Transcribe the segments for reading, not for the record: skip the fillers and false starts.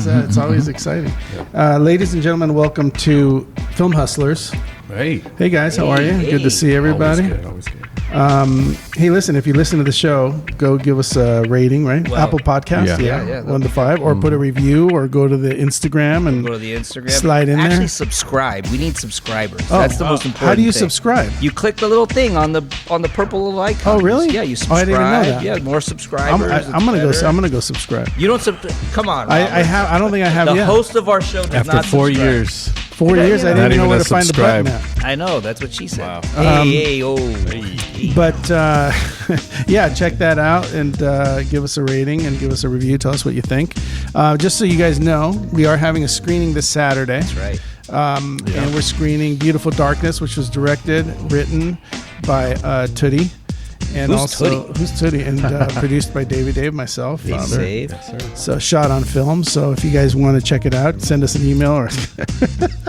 it's always exciting. Ladies and gentlemen, welcome to Film Hustlers. Hey guys, how are you? Hey. Good to see everybody. Always good. Hey, listen, if you listen to the show, go give us a rating, right? Well, Apple Podcast, yeah, 1 to 5, or put a review, or go to the Instagram and Go to the Instagram. slide in Actually, there. subscribe. We need subscribers. Oh, That's the most important. How do you thing. subscribe? You click the little thing on the purple little icon. Oh, really? Yeah, you Oh, subscribe. I didn't know that. Yeah, more subscribers. I'm gonna go subscribe. You don't come on. I Robert. have. I don't think I have The yet. host of our show does After not 4 subscribe. years. 4 years, I Not didn't even know even where a to find the subscribe. button at. I know. That's what she said. Wow. Hey. But yeah, check that out and give us a rating and give us a review. Tell us what you think. Just so you guys know, we are having a screening this Saturday. That's right. And we're screening Beautiful Darkness, which was directed, written by Tootie. And Who's also, Tootie? who's Tootie? And produced by Dave, myself. Dave Father. Save. So shot on film. So if you guys want to check it out, send us an email or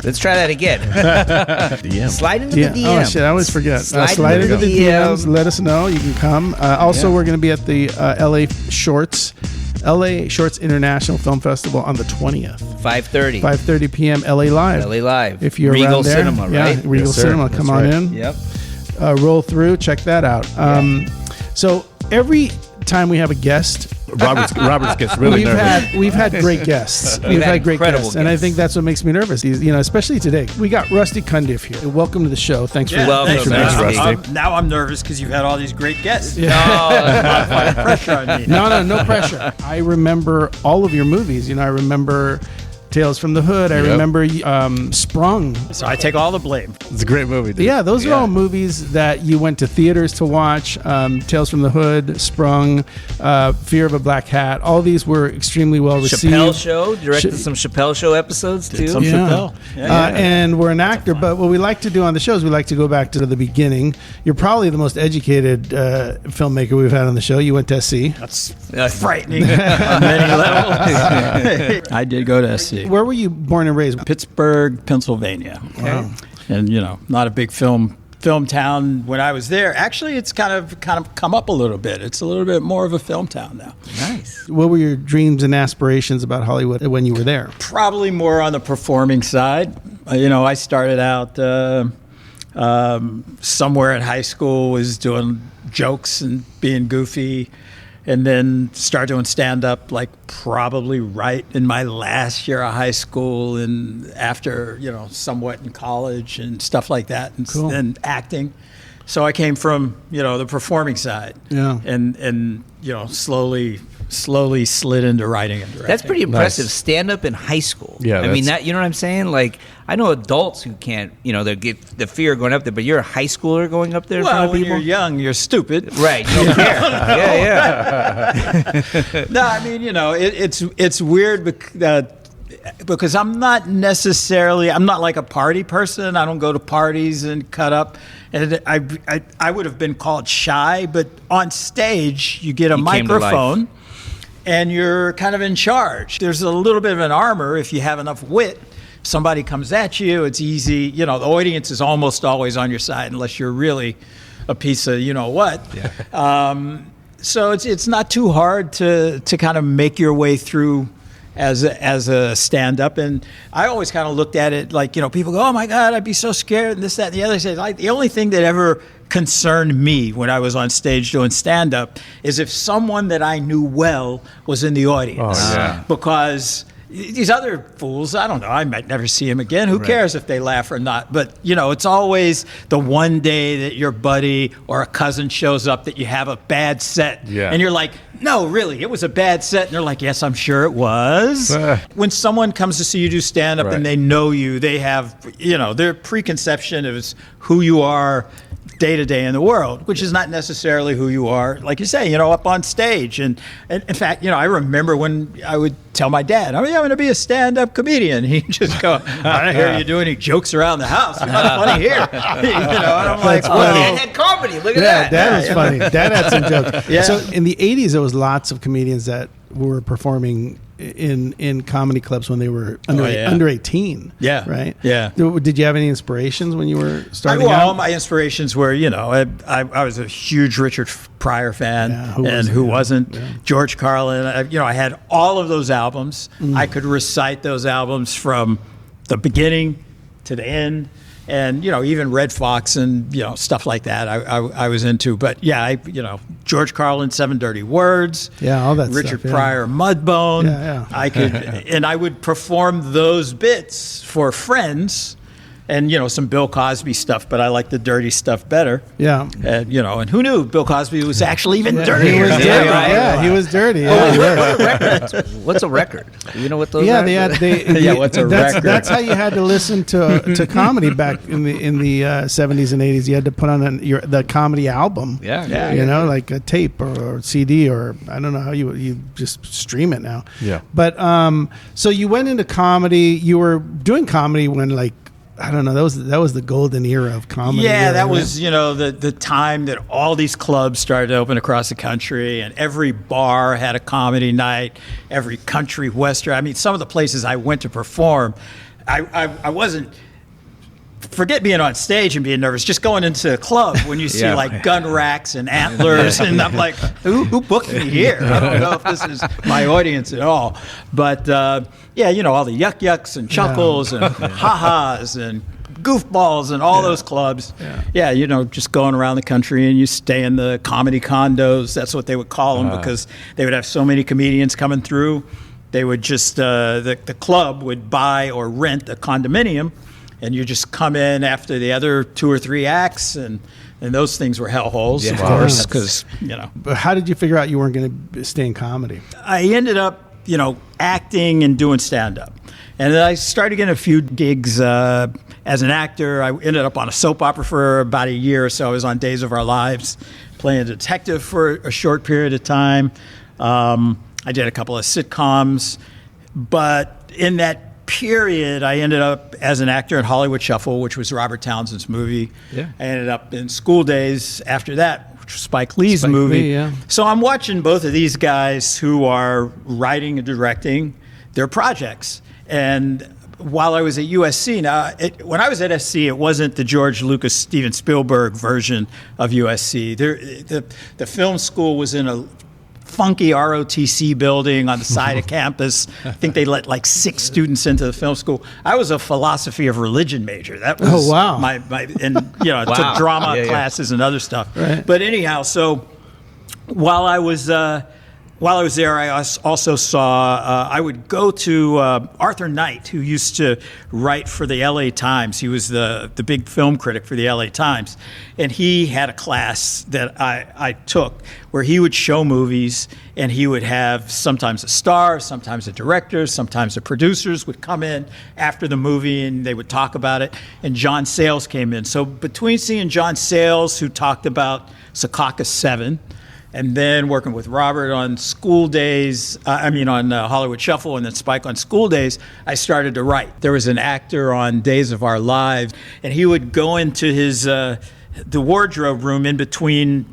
Let's try that again. DM. Slide into the DM. Oh shit, I always forget. Slide into the DMs. Let us know. You can come. Also, Yeah. we're going to be at the LA Shorts International Film Festival on the 20th, 5:30. 5:30 p.m. LA Live. LA Live. If you're Regal around there, Cinema, right? Yeah, Regal Yes, sir. Cinema. Come on That's in. Yep. Roll through. Check that out. So every time we have a guest, Robert's gets really nervous. we've had great guests. We've had had great incredible guests, and I guests. think that's what makes me nervous. Especially today, we got Rusty Cundief here. Welcome to the show. Thanks for Welcome. thanks for Thanks, being here. Rusty. Now I'm nervous because you've had all these great guests. No, Pressure on me. No pressure. I remember all of your movies. I remember Tales from the Hood. I Yep. remember Sprung. So I take all the blame. It's a great movie, dude. Yeah, those are all movies that you went to theaters to watch. Tales from the Hood, Sprung, Fear of a Black Hat. All these were extremely well received. Chappelle Show. Directed some Chappelle Show episodes too. some Chappelle. And we're an actor, but what we like to do on the show is we like to go back to the beginning. You're probably the most educated filmmaker we've had on the show. You went to SC. That's frightening on many levels. I did go to SC. Where were you born and raised? Pittsburgh, Pennsylvania. Wow. And not a big film town when I was there. Actually, it's kind of come up a little bit. It's a little bit more of a film town now. Nice. What were your dreams and aspirations about Hollywood when you were there? Probably more on the performing side. I started out somewhere in high school, was doing jokes and being goofy, and then started doing stand-up like probably right in my last year of high school, and after somewhat in college and stuff like that, and Cool. then acting. So I came from the performing side, Yeah. and slowly slid into writing and directing. That's pretty impressive. Nice. Stand up in high school. Yeah, I mean that's- that. You know what I'm saying? Like I know adults who can't. They get the fear of going up there, but you're a high schooler going up there in front Well, of when people. you're young, you're stupid. Right. You don't care. Yeah. No, I mean, it's weird because I'm not like a party person. I don't go to parties and cut up. And I would have been called shy, but on stage, you get a You came to life. microphone and you're kind of in charge. There's a little bit of an armor if you have enough wit. Somebody comes at you, it's easy. The audience is almost always on your side unless you're really a piece of what. Yeah. So it's not too hard to kind of make your way through as a stand-up. And I always kind of looked at it like, people go, oh my God, I'd be so scared, and this, that, and the other. I said, like, the only thing that ever concerned me when I was on stage doing stand-up is if someone that I knew well was in the audience. Oh, yeah. Because these other fools, I don't know, I might never see them again. Who cares if they laugh or not? But, it's always the one day that your buddy or a cousin shows up that you have a bad set. Yeah. And you're like, no, really, it was a bad set. And they're like, yes, I'm sure it was. When someone comes to see you do stand-up Right. and they know you, they have, their preconception of who you are day to day in the world, which is not necessarily who you are, like you say, up on stage. And in fact, I remember when I would tell my dad, I'm going to be a stand-up comedian. He'd just go, I don't hear you do any jokes around the house. You're not funny here. And I'm like, Dad well, had comedy. Look at Yeah, that. that was funny. Dad had some jokes. Yeah. So in the 80s, there was lots of comedians that were performing in comedy clubs when they were under 18. Yeah. Right? Yeah. Did you have any inspirations when you were starting Well, out? my inspirations were, I was a huge Richard Pryor fan, who wasn't? Yeah. George Carlin. I had all of those albums. I could recite those albums from the beginning to the end. And, even Red Fox and, stuff like that I was into. But, yeah, George Carlin, Seven Dirty Words. Yeah, all that Richard stuff, Pryor, Mudbone. Yeah. I could, and I would perform those bits for friends and, some Bill Cosby stuff, but I like the dirty stuff better. Yeah. And, and who knew Bill Cosby was actually even dirtier? He was dirty. Yeah, he was dirty. Yeah. What's a record? You know what those Yeah, are? What's a record? That's how you had to listen to comedy back in the 70s and 80s. You had to put on the comedy album. Yeah. Like a tape or CD, or I don't know how you just stream it now. Yeah. But so you went into comedy. You were doing comedy when, like, I don't know, that was the golden era of comedy. Yeah, that was, the time that all these clubs started to open across the country, and every bar had a comedy night, every country western. I mean, some of the places I went to perform, I wasn't, forget being on stage and being nervous, just going into a club when you see like gun racks and antlers, and I'm like, who booked me here? I don't know if this is my audience at all. But all the yuck yucks and chuckles and ha-has and goofballs and all those clubs. Just going around the country, and you stay in the comedy condos. That's what they would call them, because they would have so many comedians coming through. They would just, the club would buy or rent a condominium, and you just come in after the other 2 or 3 acts, and those things were hellholes, of course, because, But how did you figure out you weren't going to stay in comedy? I ended up, acting and doing stand-up. And then I started getting a few gigs as an actor. I ended up on a soap opera for about a year or so. I was on Days of Our Lives, playing a detective for a short period of time. I did a couple of sitcoms. But in that period, I ended up as an actor in Hollywood Shuffle, which was Robert Townsend's movie. Yeah. I ended up in School Days after that, which was Spike Lee's movie. So I'm watching both of these guys who are writing and directing their projects. And while I was at USC, when I was at SC, it wasn't the George Lucas, Steven Spielberg version of USC. The film school was in a funky ROTC building on the side of campus. I think they let like 6 students into the film school. I was a philosophy of religion major. That was my and I took drama classes and other stuff. Right. But anyhow, so while I was there, I also saw, I would go to Arthur Knight, who used to write for the LA Times. He was the big film critic for the LA Times. And he had a class that I took where he would show movies, and he would have sometimes a star, sometimes a director, sometimes the producers would come in after the movie, and they would talk about it. And John Sayles came in. So between seeing John Sayles, who talked about Secaucus 7, and then working with Robert on School Days, on Hollywood Shuffle, and then Spike on School Days, I started to write. There was an actor on Days of Our Lives, and he would go into his the wardrobe room in between,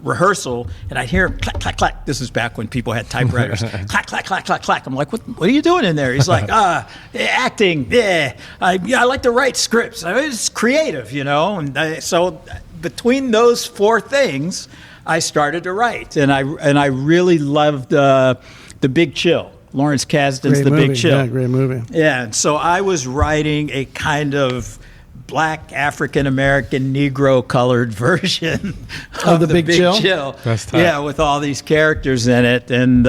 rehearsal, and I'd hear him clack, clack, clack. This is back when people had typewriters. Clack, clack, clack, clack, clack. I'm like, what are you doing in there? He's like, acting. Yeah, I like to write scripts. It's creative, And so between those 4 things, I started to write, and I really loved The Big Chill. Lawrence Kasdan's The Big Chill. Yeah, great movie. Yeah, and so I was writing a kind of Black African American Negro colored version of The Big Chill. That's tough. Yeah, with all these characters in it, and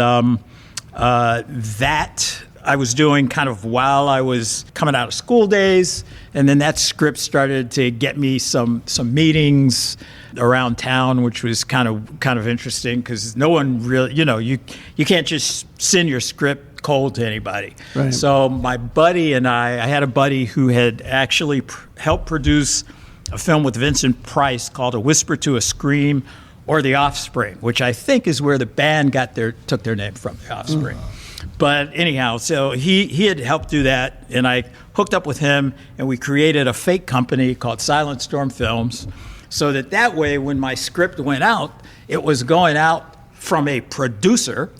that I was doing kind of while I was coming out of School Days, and then that script started to get me some meetings around town, which was kind of interesting, because no one really, you can't just send your script cold to anybody. Right. So my buddy and I had a buddy who had actually helped produce a film with Vincent Price called A Whisper to a Scream, or The Offspring, which I think is where the band took their name from, The Offspring. But anyhow, so he had helped do that, and I hooked up with him, and we created a fake company called Silent Storm Films, so that way, when my script went out, it was going out from a producer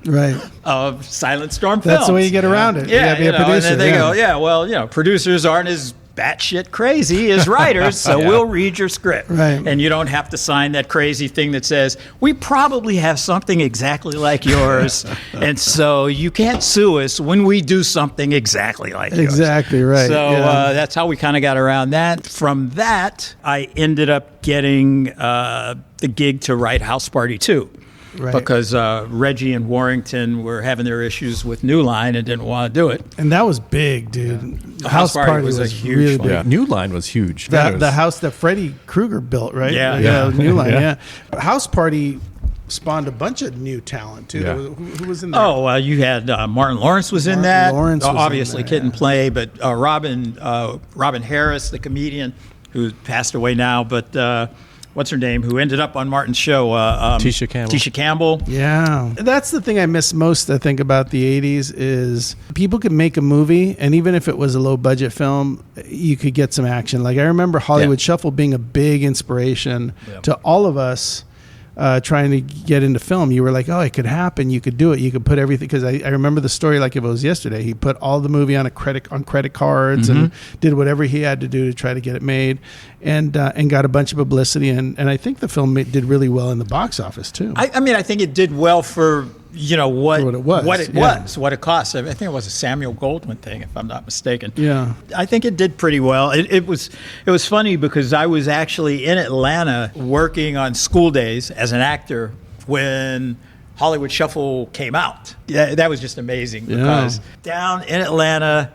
of Silent Storm Films. That's the way you get around it. Yeah, you gotta be a producer. And then they go, well, producers aren't as batshit crazy as writers, so we'll read your script. Right. And you don't have to sign that crazy thing that says, we probably have something exactly like yours, and so you can't sue us when we do something exactly like yours. Exactly, right. So that's how we kind of got around that. From that, I ended up getting the gig to write House Party 2. Right. Because Reggie and Warrington were having their issues with New Line and didn't want to do it. And that was big, dude. The House Party was a huge really one. big. Yeah. New Line was huge. The house that Freddy Krueger built, right? Yeah. New Line, yeah. House Party spawned a bunch of new talent, too. Yeah. Who was in there? Oh, you had Martin Lawrence was in that. Lawrence was obviously in there, couldn't play, but Robin Harris, the comedian, who passed away now, but... what's her name? Who ended up on Martin's show? Tisha Campbell. Tisha Campbell. Yeah, that's the thing I miss most. I think about the '80s is people could make a movie, and even if it was a low budget film, you could get some action. Like I remember Hollywood Shuffle being a big inspiration to all of us. Trying to get into film, you were like, oh, it could happen. You could do it. You could put everything. Because I remember the story like if it was yesterday. He put all the movie on credit cards and did whatever he had to do to try to get it made, and got a bunch of publicity. And I think the film did really well in the box office too. I mean, I think it did well for what it cost. I think it was a Samuel Goldwyn thing, if I'm not mistaken. Yeah, I think it did pretty well. It was funny because I was actually in Atlanta working on school days as an actor when Hollywood Shuffle came out. Yeah, that was just amazing because down in Atlanta,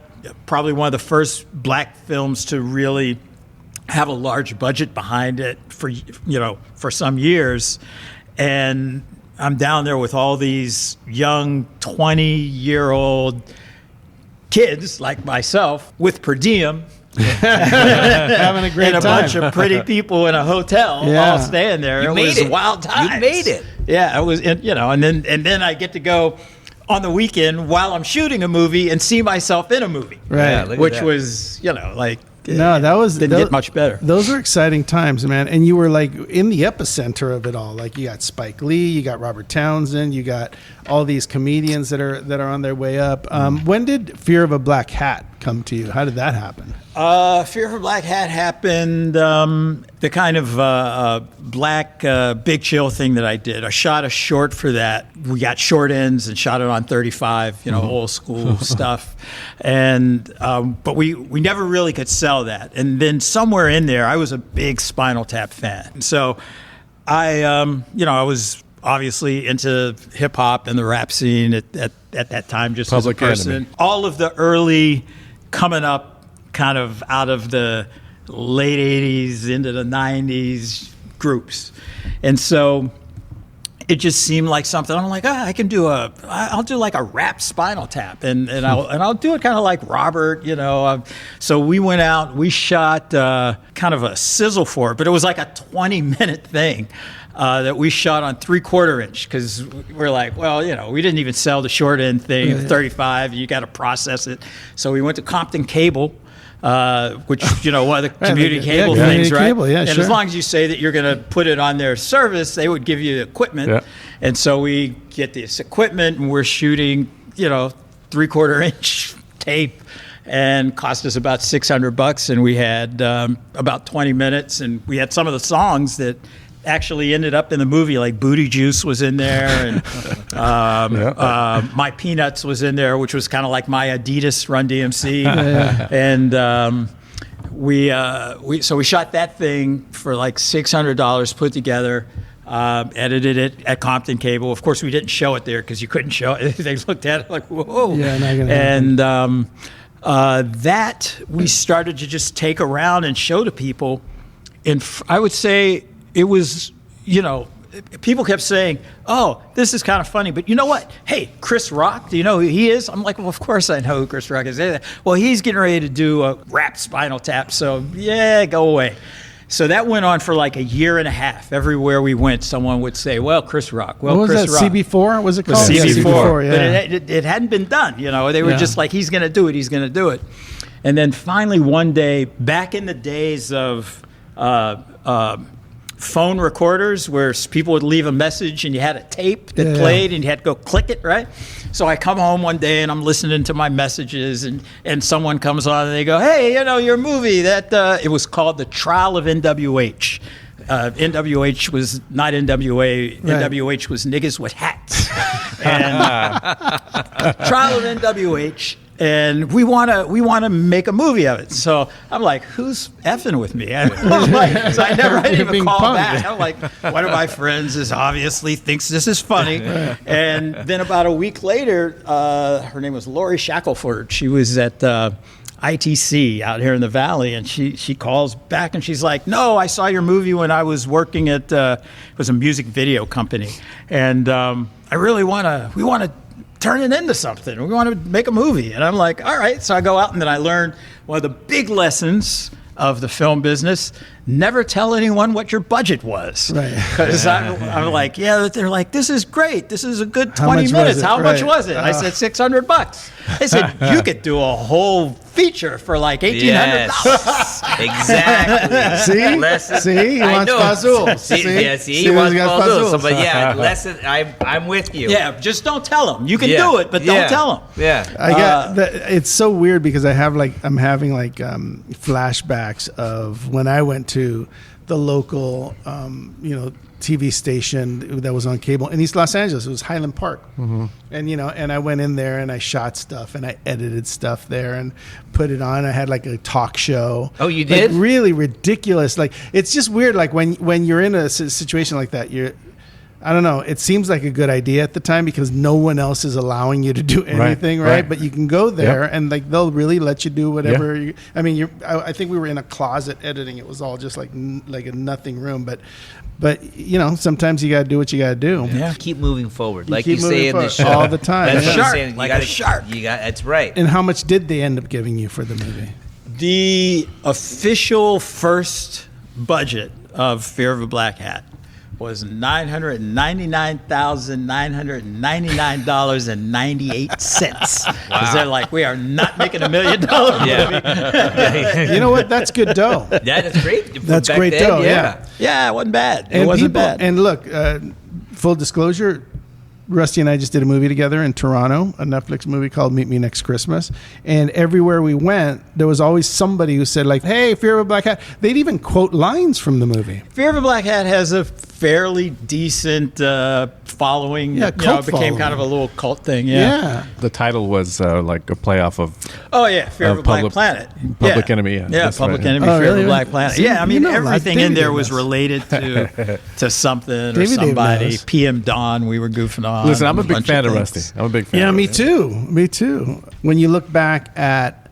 probably one of the first black films to really have a large budget behind it for some years, and I'm down there with all these young 20-year-old kids like myself with per diem. Having a great and time. a bunch of pretty people in a hotel all staying there. It was wild times. You made it. Yeah, it was, and then I get to go on the weekend while I'm shooting a movie and see myself in a movie. Right. Yeah, which was, like, no, didn't get much better. Those were exciting times, man. And you were like in the epicenter of it all. Like you got Spike Lee, you got Robert Townsend, you got all these comedians that are on their way up. When did Fear of a Black Hat come to you? How did that happen? Fear of a Black Hat happened, the kind of black Big Chill thing that I did. I shot a short for that. We got short ends and shot it on 35, old school stuff. And but we never really could sell that. And then somewhere in there, I was a big Spinal Tap fan. So I was obviously into hip hop and the rap scene at that time, just Public as a person. Enemy. All of the early coming up kind of out of the late 80s into the 90s groups. And so it just seemed like something. I'm like, I can do I'll do like a rap Spinal Tap, and I'll do it kind of like Robert, So we went out, we shot kind of a sizzle for it, but it was like a 20-minute thing that we shot on 3/4 inch because we're like, we didn't even sell the short end thing, 35. You got to process it. So we went to Compton Cable. Which, one of the community cable things, right? Cable, and as long as you say that you're going to put it on their service, they would give you equipment. Yeah. And so we get this equipment and we're shooting, 3/4 inch tape, and cost us about $600. And we had about 20 minutes, and we had some of the songs that actually ended up in the movie, like Booty Juice was in there, and My Peanuts was in there, which was kind of like my Adidas Run DMC. And we shot that thing for like $600 put together, edited it at Compton Cable. Of course, we didn't show it there because you couldn't show it. They looked at it like, whoa. Yeah, not gonna and that we started to just take around and show to people. And I would say it was, people kept saying, oh, this is kind of funny, but you know what? Hey, Chris Rock, do you know who he is? I'm like, well, of course I know who Chris Rock is. Well, he's getting ready to do a rap Spinal Tap, so yeah, go away. So that went on for like a year and a half. Everywhere we went, someone would say, well, Chris Rock. Well, what was Chris that, Rock. CB4? Was it called? CB4, yeah. But it hadn't been done. They were just like, he's going to do it, he's going to do it. And then finally one day, back in the days of phone recorders where people would leave a message and you had a tape that played and you had to go click it, right? So I come home one day and I'm listening to my messages and someone comes on and they go, hey, your movie, that it was called The Trial of NWH. NWH was not NWA. Right. NWH was niggas with hats. And Trial of NWH. And we want to make a movie of it. So I'm like, who's effing with me? I didn't even call back. I'm like, one of my friends obviously thinks this is funny. And then about a week later, her name was Lori Shackelford. She was at ITC out here in the Valley, and she calls back and she's like, no, I saw your movie when I was working at it was a music video company, and we want to turn it into something. We want to make a movie. And I'm like, all right. So I go out and then I learned one of the big lessons of the film business: never tell anyone what your budget was. Right. Because I'm like, they're like, this is great. This is a good 20 minutes. How much was it? I said $600. They said, you could do a whole feature for like $1,800. Yes, exactly. See? He wants Fazul. He wants Fazul. So, but lesson, I'm with you. Yeah, just don't tell them. You can do it, but don't tell them. Yeah. I get it's so weird because I'm having flashbacks of when I went to the local, TV station that was on cable in East Los Angeles. It was Highland Park. Mm-hmm. And I went in there and I shot stuff and I edited stuff there and put it on. I had like a talk show. Oh, you did? Really ridiculous. Like, it's just weird. Like when you're in a situation like that, I don't know. It seems like a good idea at the time because no one else is allowing you to do anything, right? But you can go there and they'll really let you do whatever. I think we were in a closet editing. It was all just like a nothing room, but sometimes you got to do what you got to do. Yeah. Keep moving forward, like you say in the show all the time. That's shark, like a shark. That's right. And how much did they end up giving you for the movie? The official first budget of Fear of a Black Hat was $999,999.98. Wow. Because they're like, we are not making $1 million movie. You know what? That's good dough. Yeah, that's great. That's great dough. Yeah, it wasn't bad. It wasn't bad. And look, full disclosure, Rusty and I just did a movie together in Toronto, a Netflix movie called Meet Me Next Christmas. And everywhere we went, there was always somebody who said, like, hey, Fear of a Black Hat. They'd even quote lines from the movie. Fear of a Black Hat has a fairly decent following. Yeah, cult it became kind of a little cult thing. Yeah. The title was like a playoff of Fear of a Black Planet. Public Enemy. Yeah, Public Enemy, Fear of a Black Planet. Yeah, I mean, everything in there was related to something or somebody. PM Dawn, we were goofing on. Listen, I'm a big fan of Rusty. I'm a big fan. Yeah, me too. When you look back at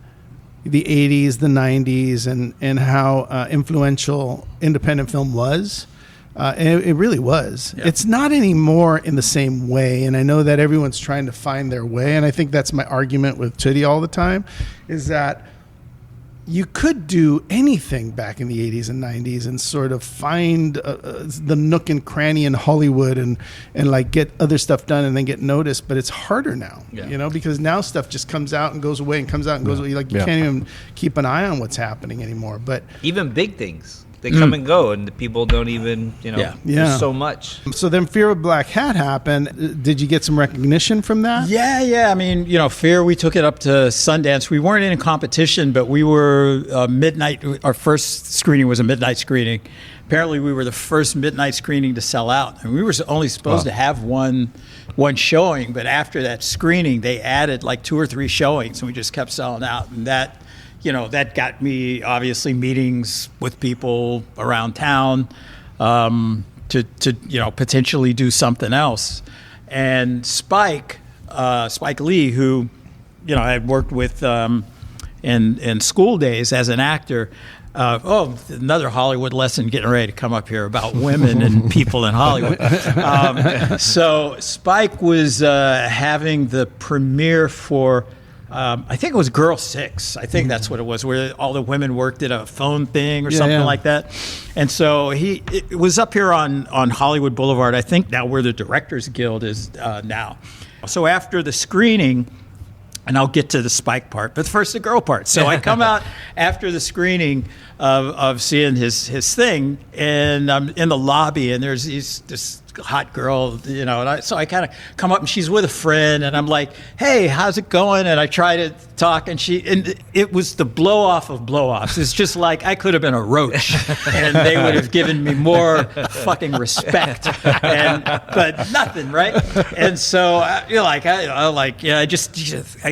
the 80s, the 90s, and how influential independent film was, and it really was. Yeah. It's not anymore in the same way, and I know that everyone's trying to find their way, and I think that's my argument with Tootie all the time, is that you could do anything back in the 80s and 90s and sort of find the nook and cranny in Hollywood and like get other stuff done and then get noticed. But it's harder now, because now stuff just comes out and goes away and comes out and goes away. Like you can't even keep an eye on what's happening anymore. But even big things, they come and go, and the people don't even, there's so much. So then Fear of Black Hat happened. Did you get some recognition from that? Yeah. I mean, Fear, we took it up to Sundance. We weren't in a competition, but we were midnight. Our first screening was a midnight screening. Apparently, we were the first midnight screening to sell out. And we were only supposed to have one showing, but after that screening, they added like 2 or 3 showings, and we just kept selling out. And that got me obviously meetings with people around town to potentially do something else. And Spike Lee, who I had worked with in school days as an actor. Another Hollywood lesson getting ready to come up here about women and people in Hollywood. So Spike was having the premiere for. I think it was Girl 6. I think that's what it was, where all the women worked at a phone thing or something like that. And so it was up here on Hollywood Boulevard, I think now where the Directors Guild is now. So after the screening, And I'll get to the Spike part, but first the girl part. So I come out after the screening of seeing his thing, and I'm in the lobby, and there's this hot girl, you know, and so I kind of come up, and she's with a friend, and I'm like, "Hey, how's it going?" And I try to talk, and it was the blow off of blow offs. It's just like I could have been a roach, and they would have given me more fucking respect, but nothing, right? And so I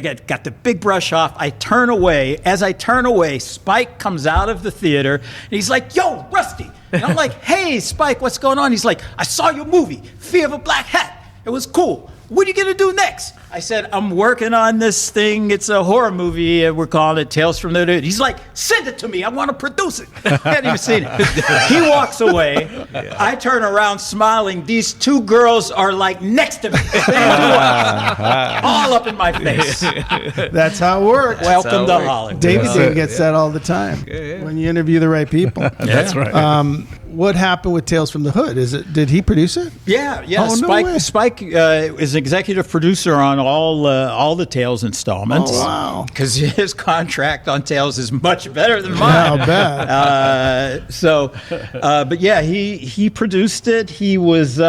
got the big brush off. I turn away. As I turn away, Spike comes out of the theater, and he's like, "Yo, Rusty." And I'm like, "Hey, Spike, what's going on?" He's like, "I saw your movie, Fear of a Black Hat. It was cool. What are you going to do next?" I said, "I'm working on this thing. It's a horror movie. And we're calling it Tales from the Hood." He's like, "Send it to me. I want to produce it." I hadn't even seen it. He walks away. Yeah. I turn around smiling. These two girls are like next to me. All up in my face. That's how it works. Welcome to Hollywood. David gets that all the time when you interview the right people. That's right. What happened with Tales from the Hood? Did he produce it? Yeah. Oh, Spike is executive producer on all the Tales installments. Oh, wow. Because his contract on Tales is much better than mine. I'll bet. But yeah, he produced it. He was,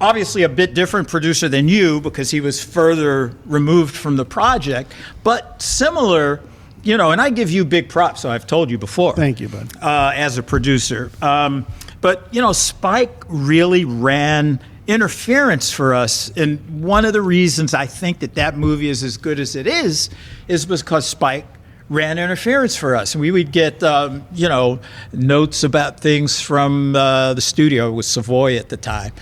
obviously a bit different producer than you because he was further removed from the project, but similar. You know, and I give you big props, so I've told you before. Thank you, bud. As a producer. But, you know, Spike really ran interference for us. And one of the reasons I think that movie is as good as it is because Spike ran interference for us. And we would get, notes about things from the studio. It was Savoy at the time.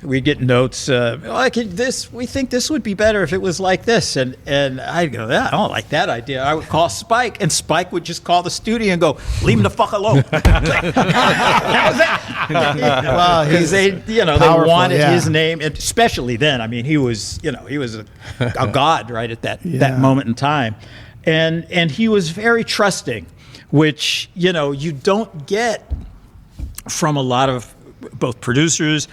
We'd get notes, we think this would be better if it was like this. And I'd go, I don't like that idea. I would call Spike, and Spike would just call the studio and go, "Leave him the fuck alone." That was it. Well, because they wanted his name, and especially then. I mean, he was a god right at that moment in time. And he was very trusting, which, you don't get from a lot of both producers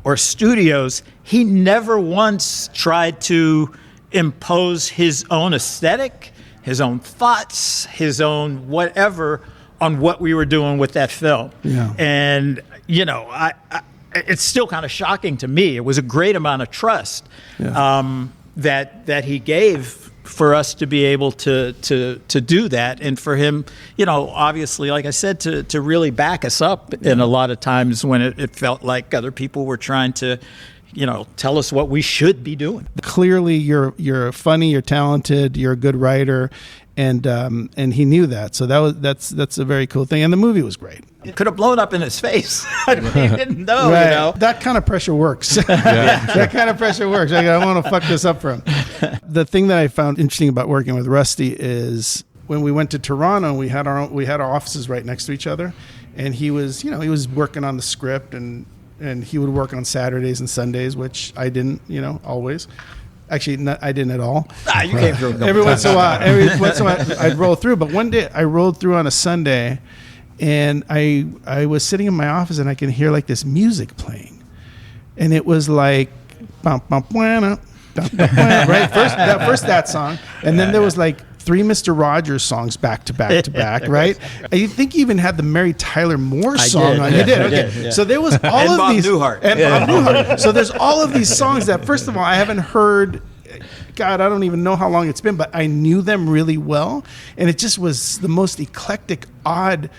or studios. He never once tried to impose his own aesthetic, his own thoughts, his own whatever on what we were doing with that film. Yeah. And, it's still kind of shocking to me. It was a great amount of trust that he gave for us to be able to do that, and for him, obviously, like I said, to really back us up in a lot of times when it felt like other people were trying to, tell us what we should be doing. Clearly, you're funny, you're talented, you're a good writer, and he knew that. So that's a very cool thing, and the movie was great. It could have blown up in his face. He didn't know, right. That kind of pressure works. That kind of pressure works. I want to fuck this up for him. The thing that I found interesting about working with Rusty is when we went to Toronto, we had our offices right next to each other, and he was working on the script, and he would work on Saturdays and Sundays, which I didn't, always. Actually, I didn't at all. You came through. Every once in a while, I'd roll through. But one day, I rolled through on a Sunday, and I was sitting in my office, and I could hear like this music playing, and it was like, bum, bum, bum, right? First that song, and then there was like 3 Mr. Rogers songs back to back to back, right? I think you even had the Mary Tyler Moore song on. You did, okay. Yeah. So there was all and of Bob these, Newhart. and Bob Newhart. So there's all of these songs that, first of all, I haven't heard. God, I don't even know how long it's been, but I knew them really well, and it just was the most eclectic, odd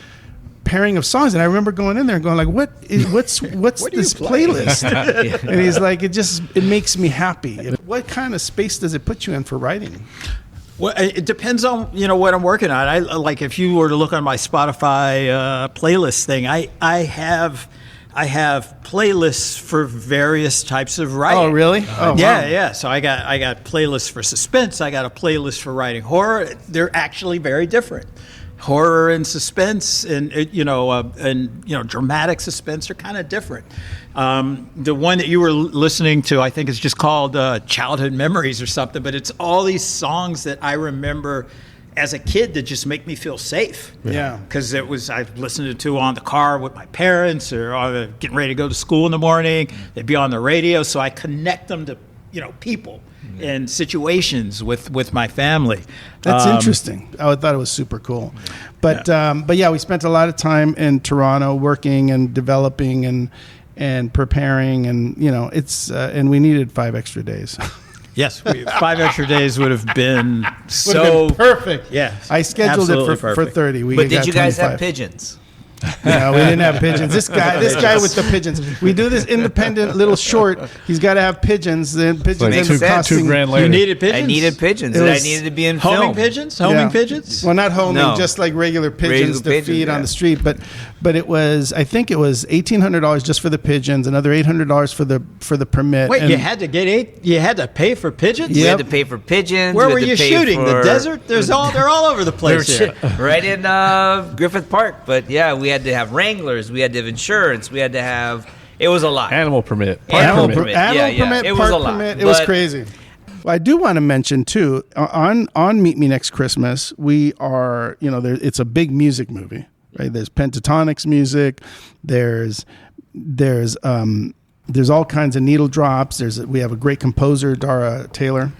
pairing of songs. And I remember going in there and going like, what's this playlist? And he's like, it makes me happy. What kind of space does it put you in for writing? Well, it depends on what I'm working on. I like, if you were to look on my Spotify playlist thing, I have playlists for various types of writing. Oh, really? Oh, yeah, wow. yeah. So I got playlists for suspense. I got a playlist for writing horror. They're actually very different. Horror and suspense, and dramatic suspense are kind of different. The one that you were listening to, I think, is just called Childhood Memories or something. But it's all these songs that I remember as a kid that just make me feel safe. Yeah. Because I listened to on the car with my parents, or getting ready to go to school in the morning. They'd be on the radio, so I connect them to people. in situations with my family. That's interesting. I thought it was super cool. But yeah, we spent a lot of time in Toronto working and developing and preparing, and it's and we needed 5 extra days. Yes, 5 extra days would have been perfect. Yeah, I scheduled it for 30. But did you guys 25. have pigeons? No, we didn't have pigeons. This guy with the pigeons. We do this independent little short. He's got to have pigeons. Then pigeons like end up costing. $2,000 later. You needed pigeons? I needed pigeons, and I needed to be in homing film. pigeons. Homing pigeons. Well, not homing, No. just like regular pigeons Regular to feed pigeons, on the street. But it was, I think it was $1,800 just for the pigeons, another $800 for the permit. Wait, and you had to You had to pay for pigeons? We Yep. had to pay for pigeons. Where we were had to you pay shooting? The for- desert? They're all over the place here. Right in Griffith Park. But yeah, we had to have wranglers. We had to have insurance. We had to have. It was a lot. Animal permit. Park Animal permit. permit. Animal Yeah, permit, it was park a lot, permit. It was but- crazy. Well, I do want to mention too on Meet Me Next Christmas, we are it's a big music movie, right? There's Pentatonics music, there's all kinds of needle drops. We have a great composer, Dara Taylor,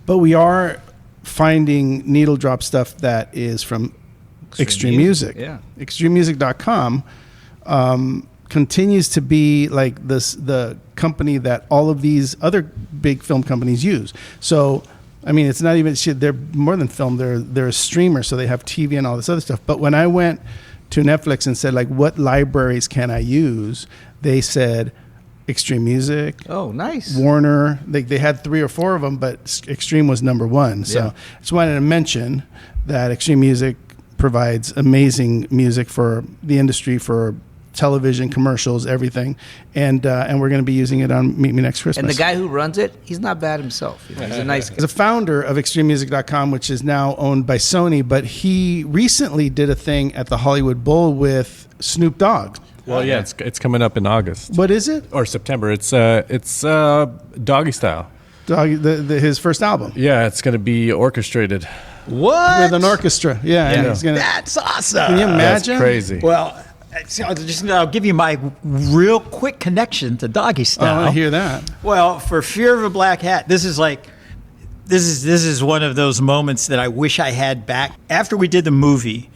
but we are finding needle drop stuff that is from Extreme Music. Yeah. ExtremeMusic.com continues to be like the company that all of these other big film companies use. So, I mean, it's not even shit. They're more than film. They're a streamer, so they have TV and all this other stuff. But when I went to Netflix and said, like, what libraries can I use? They said Extreme Music. Oh, nice. Warner. They had 3 or 4 of them, but Extreme was number 1. So Yeah. I just wanted to mention that Extreme Music provides amazing music for the industry, for television, commercials, everything, and we're going to be using it on Meet Me Next Christmas. And the guy who runs it, he's not bad himself. He's a nice guy. He's a founder of ExtremeMusic.com, which is now owned by Sony, but he recently did a thing at the Hollywood Bowl with Snoop Dogg. Well, yeah, it's coming up in August What is it? or September. It's Doggy Style. His first album Yeah, it's going to be orchestrated. What? with an orchestra. Yeah, and he's gonna. That's awesome. Can you That's imagine? crazy. Well, I'll give you my real quick connection to Doggy I Style. want to hear that. Well, for Fear of a Black Hat, this is one of those moments that I wish I had back. After we did the movie,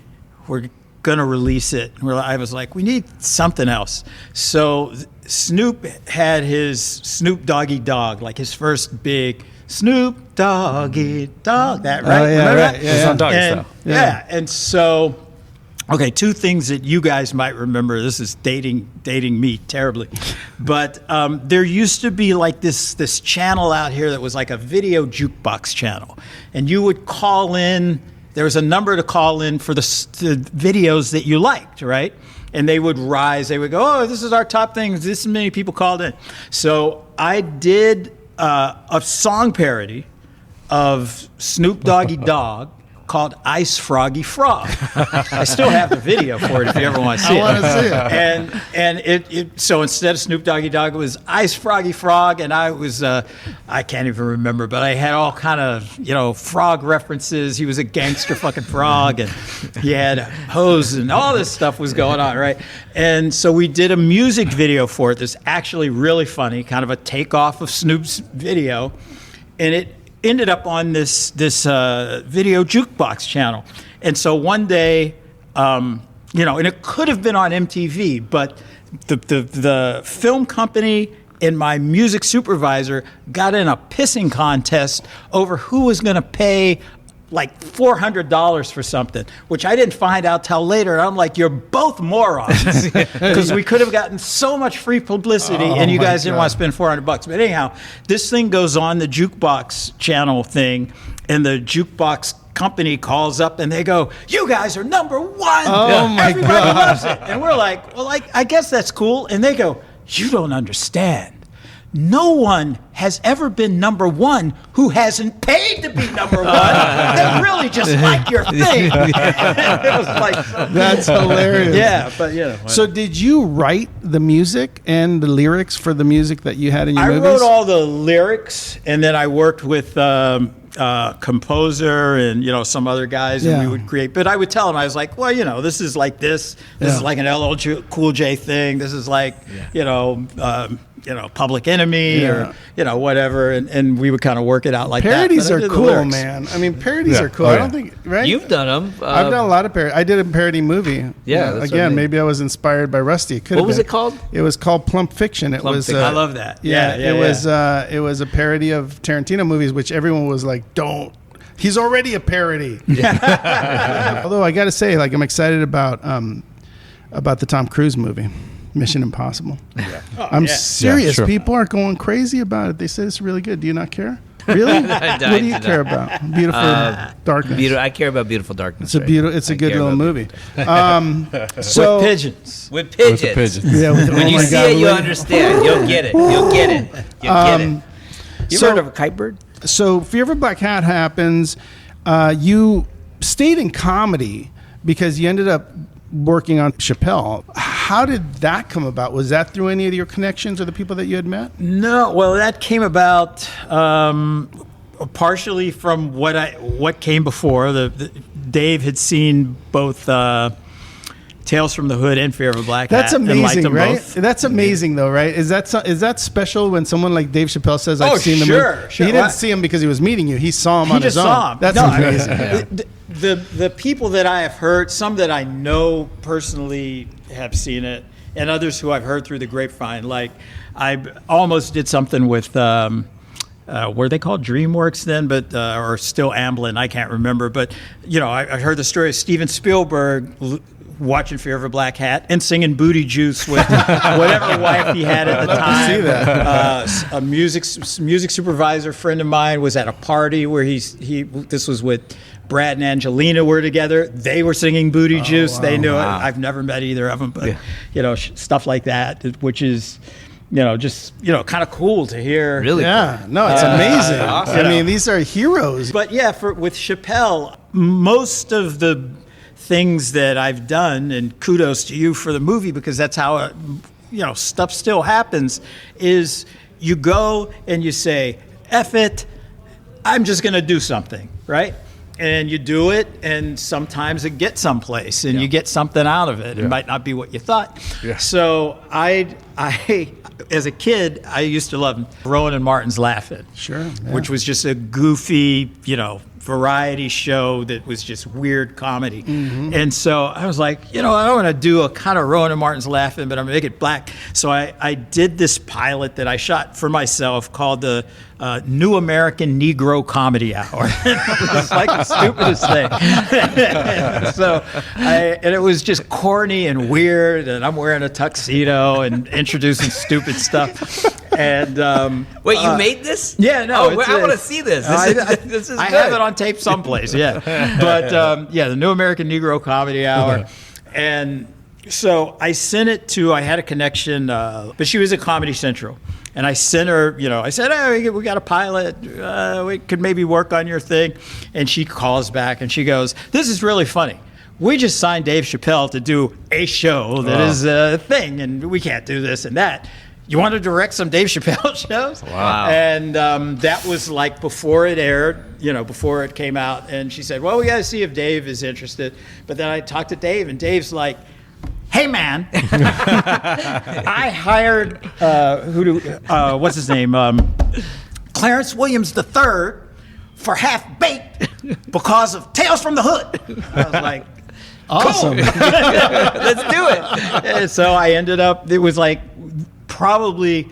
we're gonna release it. I was like, we need something else. So Snoop had his Snoop Doggy Dogg, like his first big Snoop Doggy Dog. That right? Oh, yeah, Remember right. that? Yeah, It's on Doggy And, Style. yeah, and so. Okay, 2 things that you guys might remember. This is dating me terribly, but there used to be like this channel out here that was like a video jukebox channel, and you would call in. There was a number to call in for the videos that you liked, right? And they would rise. They would go, "Oh, this is our top things. This many people called in." So I did a song parody of Snoop Doggy Dogg called Ice Froggy Frog. I still have the video for it if you ever want to see it. I want to see it. And it so instead of Snoop Doggy Dogg, it was Ice Froggy Frog, and I was I can't even remember, but I had all kind of frog references. He was a gangster fucking frog, and he had hose, and all this stuff was going on, right? And so we did a music video for it that's actually really funny, kind of a takeoff of Snoop's video, and it ended up on this video jukebox channel. And so one day, and it could have been on MTV, but the film company and my music supervisor got in a pissing contest over who was going to pay like $400 for something, which I didn't find out till later. And I'm like, you're both morons, because we could have gotten so much free publicity, and you guys didn't want to spend $400. But anyhow, this thing goes on the jukebox channel thing, and the jukebox company calls up and they go, "You guys are number 1. Oh my Everybody God. loves it." And we're like, "Well, I guess that's cool." And they go, "You don't understand. No one has ever been number 1 who hasn't paid to be number 1. They really just like your thing." It was like, That's hilarious. yeah, but So did you write the music and the lyrics for the music that you had in your I movies? wrote all the lyrics, and then I worked with composer and some other guys, and Yeah. we would create. But I would tell them, I was like, well, this is like this. This is like an LL Cool J thing. This is like Public Enemy or whatever, and we would kind of work it out like parodies that. are cool, man. I mean, parodies are cool. I don't think You've done them. I've done a lot of parodies. I did a parody movie. Yeah. That's again, maybe I was inspired by Rusty. What was it called? It was called Plump Fiction. It was. I love that. It was a parody of Tarantino movies, which everyone was like, "Don't." He's already a parody. Although I got to say, like, I'm excited about the Tom Cruise movie, Mission Impossible. Yeah. I'm serious. Yeah, sure. People are going crazy about it. They say it's really good. Do you not care? Really? What do you care about? Beautiful Darkness. I care about Beautiful Darkness. It's a good little movie. So With pigeons. With the pigeons. Yeah, When you see it, you'll understand. You'll get it. You'll get it. You ever heard of a kite bird? So Fear of a Black Hat happens. You stayed in comedy because you ended up working on Chappelle. How did that come about? Was that through any of your connections or the people that you had met? No, well, that came about partially from what came before. Dave had seen both Tales from the Hood and Fear of a Black Hat. That's amazing, right? Both. That's amazing, though, right? Is that special when someone like Dave Chappelle says, "I've seen the movie"? Sure. He didn't see him because he was meeting you. He saw him on his own. Saw him. That's amazing. The people that I have heard, some that I know personally have seen it, and others who I've heard through the grapevine. Like I almost did something with. Were they called DreamWorks then, but or still Amblin? I can't remember. But I heard the story of Steven Spielberg watching Fear of a Black Hat and singing Booty Juice with whatever wife he had at the time. See that. A music supervisor friend of mine was at a party where this was with Brad and Angelina were together. They were singing Booty Juice. Wow, they knew it. I've never met either of them, but stuff like that, which is just kind of cool to hear. Really? Yeah. Cool. No, it's amazing. Awesome. I mean, these are heroes. But with Chappelle, most of the things that I've done, and kudos to you for the movie because that's how stuff still happens, is you go and you say, F it, I'm just going to do something, right? And you do it, and sometimes it gets someplace, and you get something out of it. It might not be what you thought. Yeah. So I, as a kid, I used to love Rowan and Martin's Laugh-In. Sure. Yeah. Which was just a goofy, variety show that was just weird comedy. Mm-hmm. And so I was like, I don't want to do a kind of Rowan and Martin's Laugh-In, but I'm going to make it black. So I did this pilot that I shot for myself called the New American Negro Comedy Hour. It was like the stupidest thing. And it was just corny and weird, and I'm wearing a tuxedo and introducing stupid stuff. And wait, you made this? Yeah, no. I want to see this. This is I good. have it on tape someplace. Yeah, but the New American Negro Comedy Hour, and so I sent it to. I had a connection, but she was at Comedy Central, and I sent her. I said, "Hey, we got a pilot. We could maybe work on your thing," and she calls back and she goes, "This is really funny. We just signed Dave Chappelle to do a show that is a thing, and we can't do this and that. You want to direct some Dave Chappelle shows?" Wow. And that was like before it aired, before it came out. And she said, "Well, we got to see if Dave is interested." But then I talked to Dave, and Dave's like, "Hey, man, I hired, what's his name? Clarence Williams III for Half Baked because of Tales from the Hood." I was like, awesome. Cool. Let's do it. And so I ended up, it was like, probably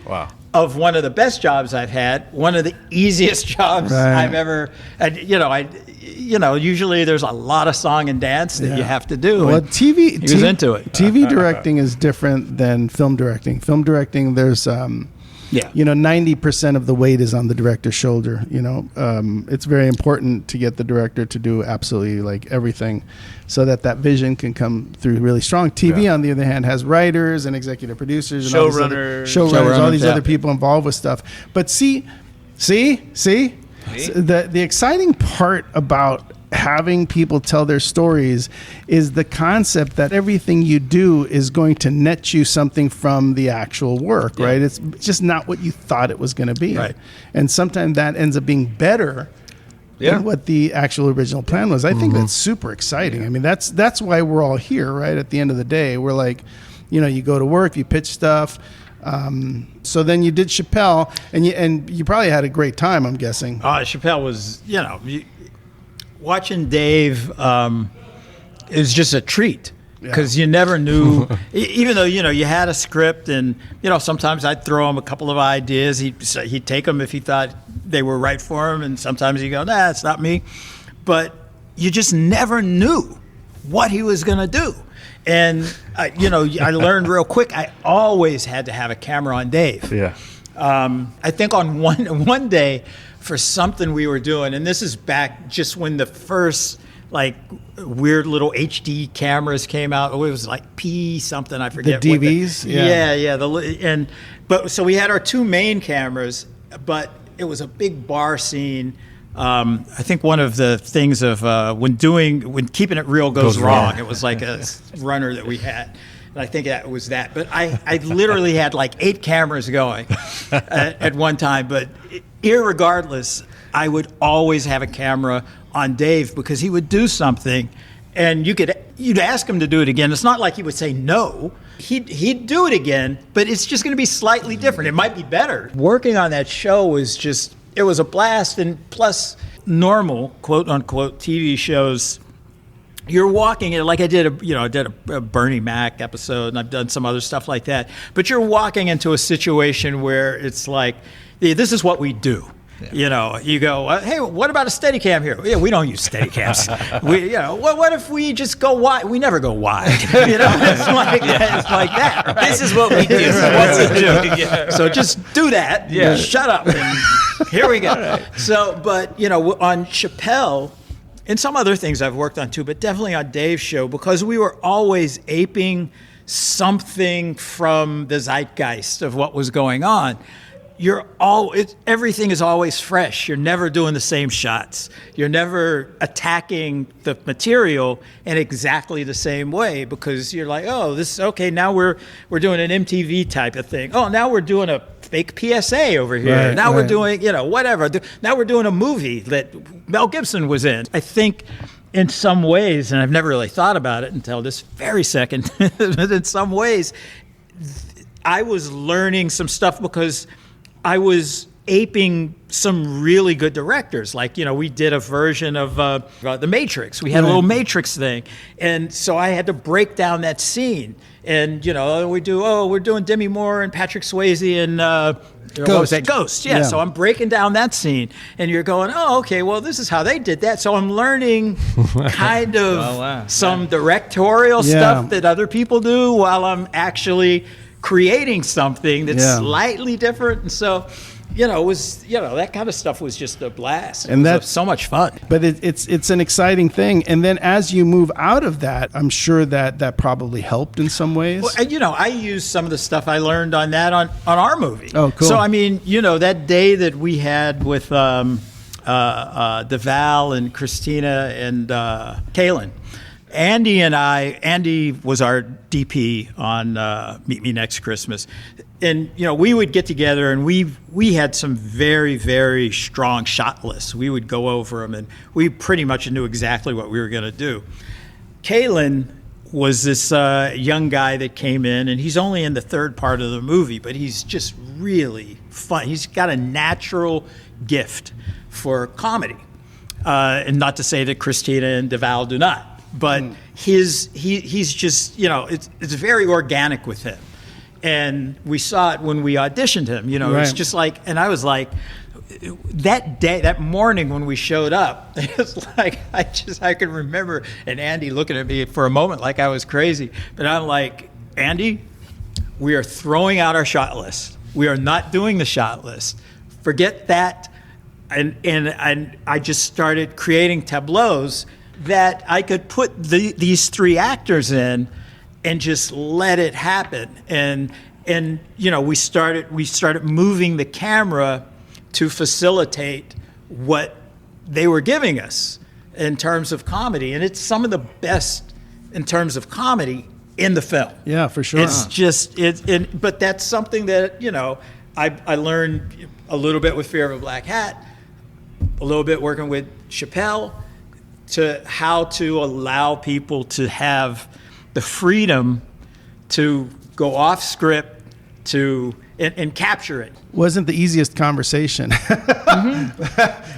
of one of the best jobs I've had, one of the easiest jobs I've ever. And, usually there's a lot of song and dance that you have to do. Well, he was into it. TV directing is different than film directing. Film directing, there's 90% of the weight is on the director's shoulder. It's very important to get the director to do absolutely like everything so that vision can come through really strong. TV, on the other hand, has writers and executive producers and showrunners, all these other people involved with stuff. But see, the exciting part about having people tell their stories is the concept that everything you do is going to net you something from the actual work, right? It's just not what you thought it was going to be. Right. And sometimes that ends up being better than what the actual original plan was. I think that's super exciting. Yeah. I mean, that's why we're all here, right? At the end of the day, we're like, you go to work, you pitch stuff, So then you did Chappelle, and you probably had a great time, I'm guessing. Chappelle was, watching Dave is just a treat. Because you never knew, even though, you had a script and, sometimes I'd throw him a couple of ideas. He'd take them if he thought they were right for him. And sometimes he'd go, nah, it's not me. But you just never knew what he was going to do. And, I learned real quick, I always had to have a camera on Dave. Yeah. I think on one day for something we were doing, and this is back just when the first weird little HD cameras came out. Oh, it was like P something, I forget. The DVs? But so we had our two main cameras, but it was a big bar scene. I think one of the things of when Keeping It Real goes wrong, it was like a runner that we had. And I think that was that. But I literally had 8 cameras going at one time. But irregardless, I would always have a camera on Dave because he would do something and you'd ask him to do it again. It's not like he would say no. He'd do it again, but it's just going to be slightly different. It might be better. Working on that show was it was a blast. And plus normal, quote unquote, TV shows, you're walking in, like I did a Bernie Mac episode, and I've done some other stuff like that. But you're walking into a situation where it's like, this is what we do. Yeah. You go, hey, what about a Steadicam here? Yeah, we don't use Steadicams. What if we just go wide? We never go wide. It's like that. Right? This is what we do. This is what we do. Yeah. So just do that. Yeah. Shut up. And here we go. Right. So, but on Chappelle and some other things I've worked on too, but definitely on Dave's show, because we were always aping something from the zeitgeist of what was going on. Everything is always fresh. You're never doing the same shots. You're never attacking the material in exactly the same way because you're like, oh, now we're doing an MTV type of thing. Oh, now we're doing a fake PSA over here. Right, now we're doing, whatever. Now we're doing a movie that Mel Gibson was in. I think in some ways, and I've never really thought about it until this very second, but in some ways, I was learning some stuff because I was aping some really good directors. We did a version of The Matrix. We had a little Matrix thing. And so I had to break down that scene. And, we're doing Demi Moore and Patrick Swayze and Ghost. What was that? Ghost, yeah. So I'm breaking down that scene. And you're going, oh, okay, well, this is how they did that. So I'm learning kind of some directorial stuff that other people do while I'm actually creating something that's slightly different. And so, it was, that kind of stuff was just a blast. And that's so much fun. But it's an exciting thing. And then as you move out of that, I'm sure that probably helped in some ways. Well, I used some of the stuff I learned on that on our movie. Oh, cool. So, I mean, that day that we had with DeVal and Christina and Kaylin, Andy was our DP on Meet Me Next Christmas. And, we would get together and we had some very, very strong shot lists. We would go over them and we pretty much knew exactly what we were going to do. Kaylin was this young guy that came in, and he's only in the third part of the movie, but he's just really fun. He's got a natural gift for comedy. And not to say that Christina and DeVal do not. But he's just, it's very organic with him. And we saw it when we auditioned him, It's just like, and I was like, that morning when we showed up, it was like, I could remember, and Andy looking at me for a moment like I was crazy. But I'm like, Andy, we are throwing out our shot list. We are not doing the shot list. Forget that. And I just started creating tableaus that I could put these 3 actors in and just let it happen. And we started moving the camera to facilitate what they were giving us in terms of comedy. And it's some of the best in terms of comedy in the film. Yeah, for sure. It's just, but that's something that, I learned a little bit with Fear of a Black Hat, a little bit working with Chappelle, to how to allow people to have the freedom to go off script to and capture it. Wasn't the easiest conversation.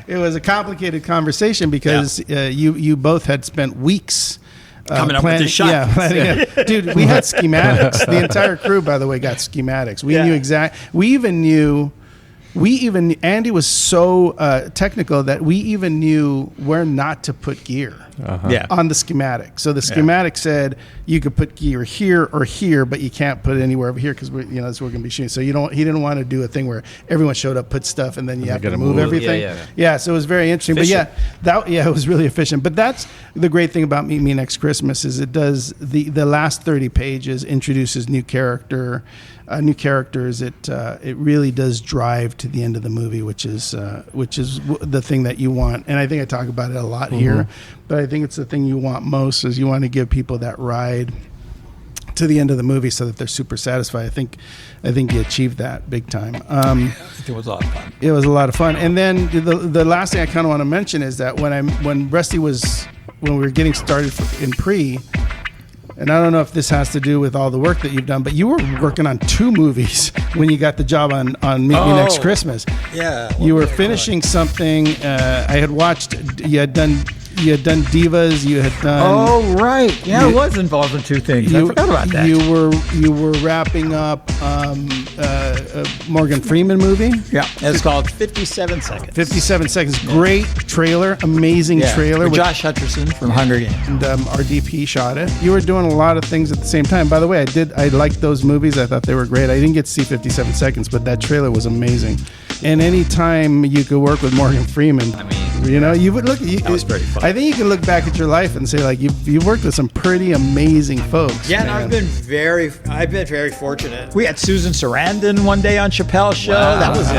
It was a complicated conversation because you both had spent weeks coming up with the shot. Yeah, planning it. Dude, we had schematics. The entire crew, by the way, got schematics. We knew Andy was so technical that we even knew where not to put gear on the schematic. So the schematic said you could put gear here or here, but you can't put it anywhere over here because that's where we're going to be shooting. So he didn't want to do a thing where everyone showed up, put stuff, and then you have to move everything. Yeah, so it was very interesting. Efficient. But it was really efficient. But that's the great thing about Meet Me Next Christmas is it does the last 30 pages introduces new characters. It really does drive to the end of the movie, which is the thing that you want. And I think I talk about it a lot here, but I think it's the thing you want most is you want to give people that ride to the end of the movie so that they're super satisfied. I think you achieved that big time. It was a lot of fun. It was a lot of fun. And then the last thing I kind of want to mention is that when Rusty when we were getting started in pre. And I don't know if this has to do with all the work that you've done, but you were working on 2 movies when you got the job on Meet Me Next Christmas. Yeah. You were finishing something. I had watched. You had done Divas. You had done. Oh right. Yeah, I was involved in 2 things. I forgot about that. You were wrapping up Morgan Freeman movie. Yeah. It's called 57 Seconds. 57 Seconds. Great trailer. Amazing trailer. With Josh Hutcherson from Hunger Games. And our DP shot it. You were doing a lot of things at the same time. By the way, I liked those movies. I thought they were great. I didn't get to see 57 Seconds, but that trailer was amazing. And anytime you could work with Morgan Freeman, you would look. That was pretty fun. I think you can look back at your life and say like you worked with some pretty amazing folks. Yeah, and I've been very fortunate. We had Susan Sarandon one day on Chappelle's show. Wow. That was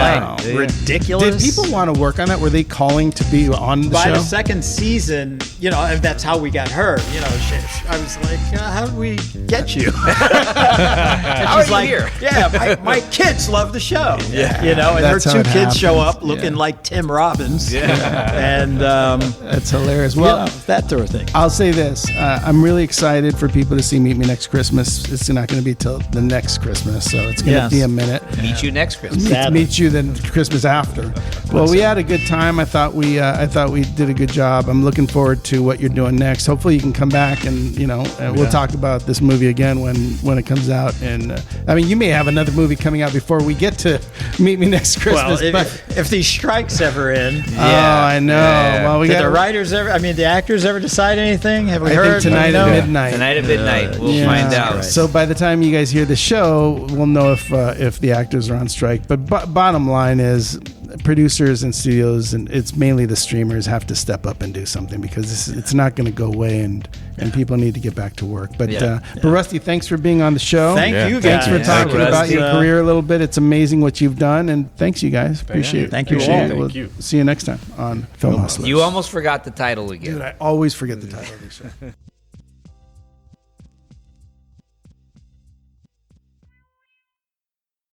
ridiculous. Did people want to work on that? Were they calling to be on the show? By the second season, and that's how we got her. I was like, how did we get you? How are you here? Yeah, my kids love the show. Yeah, and that's her 2 kids show up looking like Tim Robbins. Yeah. And that's hilarious. Well, that sort of thing. I'll say this: I'm really excited for people to see Meet Me Next Christmas. It's not going to be till the next Christmas, so it's going to be a minute. Meet you next Christmas. Meet you then Christmas after. Well, we had a good time. I thought we did a good job. I'm looking forward to what you're doing next. Hopefully, you can come back and we'll talk about this movie again when it comes out. And you may have another movie coming out before we get to Meet Me Next Christmas. Well, if these strikes ever end. Oh, I know. Yeah. Well, Did the writers ever? The actors ever decide anything? Have we heard? Tonight at midnight. Tonight at midnight, we'll find out. So by the time you guys hear the show, we'll know if the actors are on strike. But bottom line is, producers and studios, and it's mainly the streamers, have to step up and do something because it's not going to go away, and people need to get back to work. But Rusty, thanks for being on the show. Thank you guys. Thanks for talking about your career a little bit. It's amazing what you've done, and thanks you guys. Appreciate it. Thank you all. Thank you. See you next time on Film Hustlers. You almost forgot the title again. Dude, I always forget the title of the show.